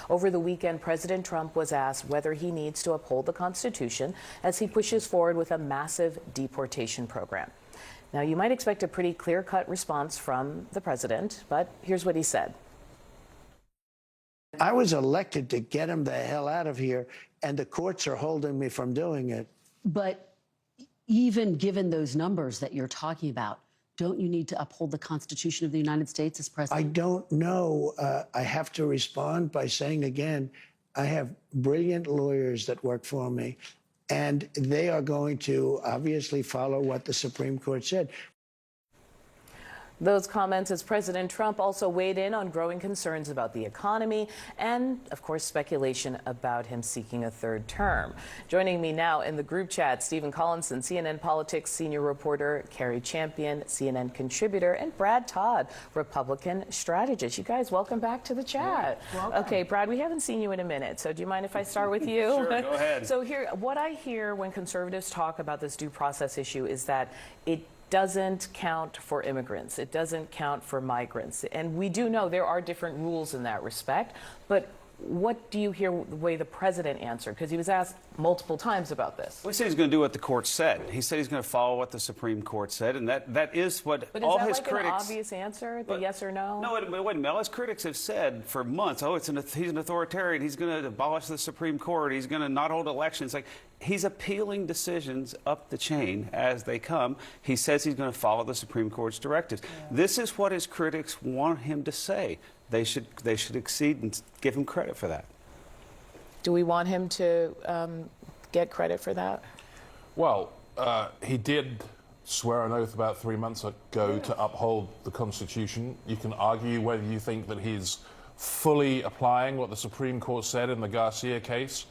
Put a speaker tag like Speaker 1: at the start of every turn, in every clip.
Speaker 1: Over the weekend, President Trump was asked whether he needs to uphold the Constitution as he pushes forward with a massive deportation program. Now, you might expect a pretty clear-cut response from the president, but here's what he said.
Speaker 2: I was elected to get him the hell out of here, and the courts are holding me from doing it.
Speaker 3: But even given those numbers that you're talking about, don't you need to uphold the Constitution of the United States as president?
Speaker 2: I don't know. I have to respond by saying again, I have brilliant lawyers that work for me, and they are going to obviously follow what the Supreme Court said.
Speaker 1: Those comments as President Trump also weighed in on growing concerns about the economy and, of course, speculation about him seeking a third term. Joining me now in the group chat, Stephen Collinson, CNN Politics senior reporter, Carrie Champion, CNN contributor, and Brad Todd, Republican strategist. You guys, welcome back to the chat.
Speaker 4: Welcome.
Speaker 1: Okay, Brad, we haven't seen you in a minute, so do you mind if I start with you?
Speaker 4: Sure, go ahead.
Speaker 1: So here, what I hear when conservatives talk about this due process issue is that it doesn't count for immigrants. It doesn't count for migrants. And we do know there are different rules in that respect. But what do you hear the way the president answered? Because he was asked multiple times about this.
Speaker 4: Well, he said he's going to do what the court said. He said he's going to follow what the Supreme Court said, and that is what
Speaker 1: but
Speaker 4: all
Speaker 1: is that
Speaker 4: his
Speaker 1: like
Speaker 4: critics.
Speaker 1: An obvious answer, the yes or no?
Speaker 4: No, wait a minute. All his critics have said for months, oh, he's an authoritarian. He's going to abolish the Supreme Court. He's going to not hold elections. Like, he's appealing decisions up the chain as they come. He says he's going to follow the Supreme Court's directives. Yeah. This is what his critics want him to say. They should exceed and give him credit for that.
Speaker 1: Do we want him to get credit for that?
Speaker 5: Well, he did swear an oath about 3 months ago to uphold the Constitution. You can argue whether you think that he's fully applying what the Supreme Court said in the Garcia case,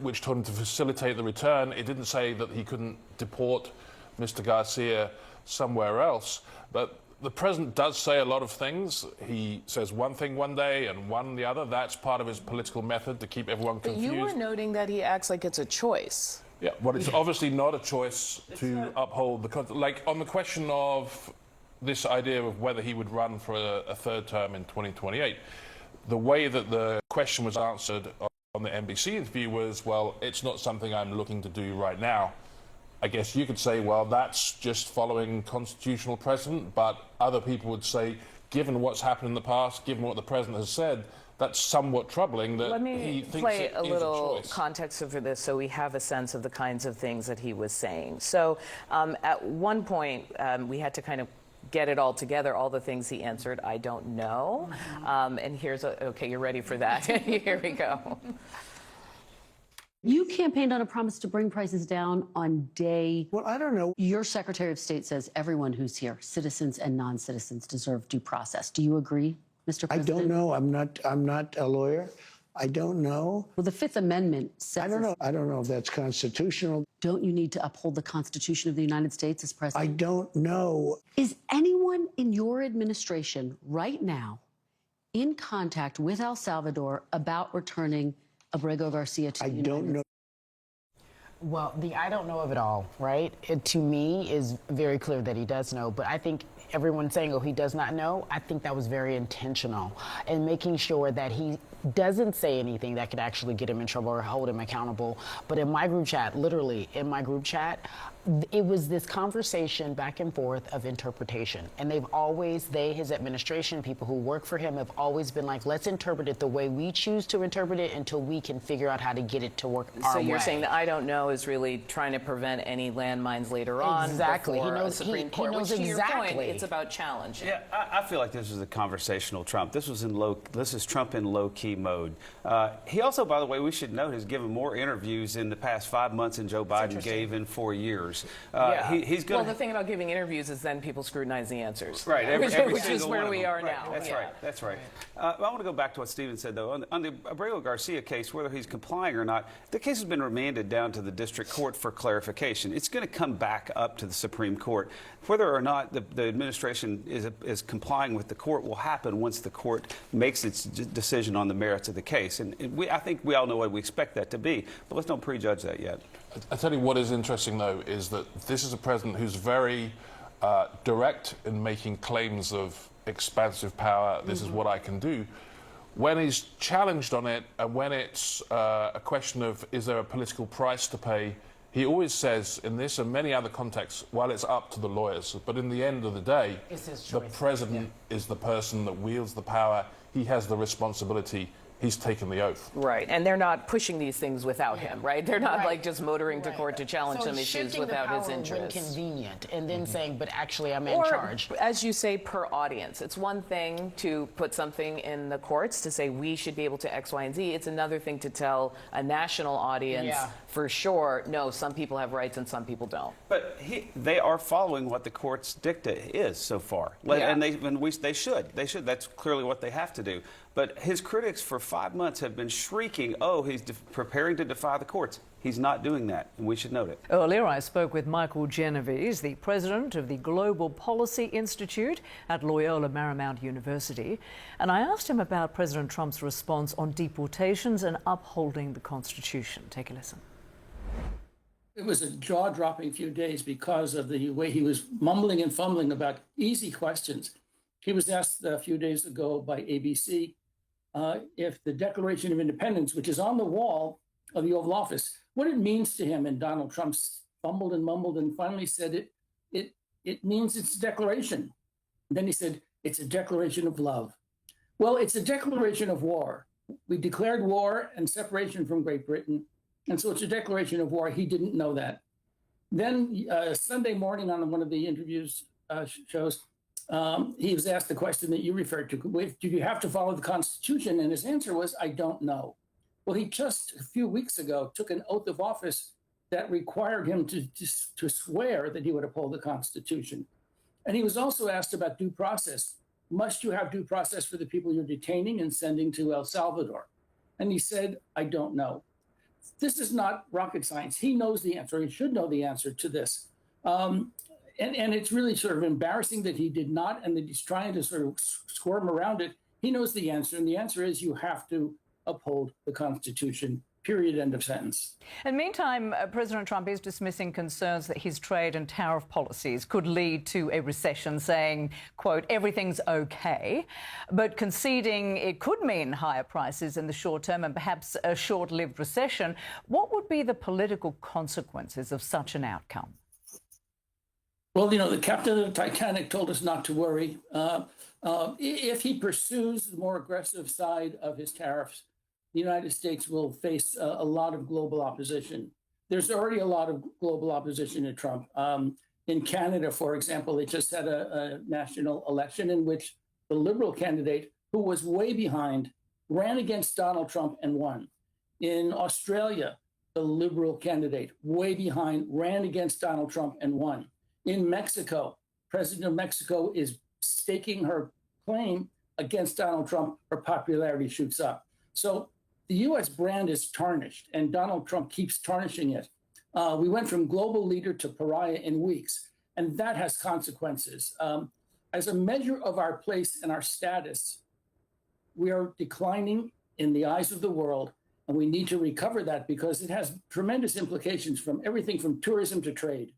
Speaker 5: which told him to facilitate the return. It didn't say that he couldn't deport Mr. Garcia somewhere else, but the president does say a lot of things. He says one thing one day and one the other. That's part of his political method to keep everyone confused.
Speaker 1: But you were noting that he acts like it's a choice.
Speaker 5: Yeah, well, it's obviously not a choice to uphold the... Like, on the question of this idea of whether he would run for a third term in 2028, the way that the question was answered on the NBC interview was, well, it's not something I'm looking to do right now. I guess you could say, well, that's just following constitutional precedent, but other people would say, given what's happened in the past, given what the president has said, that's somewhat troubling that he thinks
Speaker 1: play
Speaker 5: it
Speaker 1: a
Speaker 5: is
Speaker 1: little
Speaker 5: choice.
Speaker 1: context for this so we have a sense of the kinds of things that he was saying. So at one point, we had to kind of get it all together, all the things he answered, I don't know. And here's, okay, you're ready for that. Here we go.
Speaker 3: You campaigned on a promise to bring prices down on day...
Speaker 2: Well, I don't know.
Speaker 3: Your Secretary of State says everyone who's here, citizens and non-citizens, deserve due process. Do you agree, Mr. President?
Speaker 2: I don't know. I'm not a lawyer. I don't know.
Speaker 3: Well, the Fifth Amendment says...
Speaker 2: I don't know. I don't know if that's constitutional.
Speaker 3: Don't you need to uphold the Constitution of the United States as president?
Speaker 2: I don't know.
Speaker 3: Is anyone in your administration right now in contact with El Salvador about returning Abrego Garcia to the United States?
Speaker 2: I don't know.
Speaker 6: Well, the I don't know of it all, right? It, to me, is very clear that he does know, but I think everyone saying, oh, he does not know, I think that was very intentional in making sure that he doesn't say anything that could actually get him in trouble or hold him accountable. But in my group chat, literally in my group chat, it was this conversation back and forth of interpretation. And his administration, people who work for him, have always been like, let's interpret it the way we choose to interpret it until we can figure out how to get it to work our way.
Speaker 1: So you're saying that I don't know is really trying to prevent any landmines later on.
Speaker 6: Exactly.
Speaker 1: He knows the Supreme Court,
Speaker 6: knows
Speaker 1: which to
Speaker 6: exactly.
Speaker 1: your point, it's about challenging.
Speaker 4: Yeah, I feel like this was a conversational Trump. This is Trump in low-key mode. He also, by the way, we should note, has given more interviews in the past 5 months than Joe Biden gave in 4 years. He's gonna...
Speaker 1: Well, the thing about giving interviews is then people scrutinize the answers.
Speaker 4: Right,
Speaker 1: which is where we are now.
Speaker 4: That's right. That's right. I want to go back to what Stephen said, though. On the Abrego Garcia case, whether he's complying or not, the case has been remanded down to the district court for clarification. It's going to come back up to the Supreme Court. Whether or not the administration is complying with the court will happen once the court makes its decision on the merits of the case. And I think we all know what we expect that to be, but let's don't prejudge that yet.
Speaker 5: I tell you what is interesting, though, is that this is a president who's very direct in making claims of expansive power. This is what I can do. When he's challenged on it, and when it's a question of is there a political price to pay, he always says in this and many other contexts, well, it's up to the lawyers. But in the end of the day, the president is the person that wields the power. He has the responsibility. He's taken the oath.
Speaker 1: Right, and they're not pushing these things without him, right? They're not like just motoring to court to challenge some issues without his interest.
Speaker 6: When convenient, and then saying, but actually I'm in charge.
Speaker 1: As you say, per audience. It's one thing to put something in the courts to say we should be able to X, Y, and Z. It's another thing to tell a national audience for sure, no, some people have rights and some people don't.
Speaker 4: But they are following what the court's dicta is so far. And they should. They should. That's clearly what they have to do. But his critics for 5 months have been shrieking, oh, he's preparing to defy the courts. He's not doing that, and we should note it.
Speaker 7: Earlier, I spoke with Michael Genovese, the president of the Global Policy Institute at Loyola Marymount University, and I asked him about President Trump's response on deportations and upholding the Constitution. Take a listen.
Speaker 8: It was a jaw-dropping few days because of the way he was mumbling and fumbling about easy questions. He was asked a few days ago by ABC if the Declaration of Independence, which is on the wall of the Oval Office, what it means to him. And Donald Trump fumbled and mumbled and finally said it means it's a declaration. And then he said, it's a declaration of love. Well, it's a declaration of war. We declared war and separation from Great Britain. And so it's a declaration of war. He didn't know that. Then Sunday morning on one of the interviews shows, he was asked the question that you referred to. Do you have to follow the Constitution? And his answer was, I don't know. Well, he just a few weeks ago took an oath of office that required him to swear that he would uphold the Constitution. And he was also asked about due process. Must you have due process for the people you're detaining and sending to El Salvador? And he said, I don't know. This is not rocket science. He knows the answer. He should know the answer to this. And it's really sort of embarrassing that he did not, and that he's trying to sort of squirm around it. He knows the answer, and the answer is you have to uphold the Constitution, period, end of sentence.
Speaker 7: In the meantime, President Trump is dismissing concerns that his trade and tariff policies could lead to a recession, saying, quote, everything's okay, but conceding it could mean higher prices in the short term and perhaps a short-lived recession. What would be the political consequences of such an outcome?
Speaker 8: Well, the captain of the Titanic told us not to worry. If he pursues the more aggressive side of his tariffs, the United States will face a lot of global opposition. There's already a lot of global opposition to Trump. In Canada, for example, they just had a national election in which the Liberal candidate, who was way behind, ran against Donald Trump and won. In Australia, the Liberal candidate, way behind, ran against Donald Trump and won. In Mexico, President of Mexico is staking her claim against Donald Trump. Her popularity shoots up. So the U.S. brand is tarnished, and Donald Trump keeps tarnishing it. We went from global leader to pariah in weeks, and that has consequences. As a measure of our place and our status, we are declining in the eyes of the world, and we need to recover that because it has tremendous implications from everything from tourism to trade.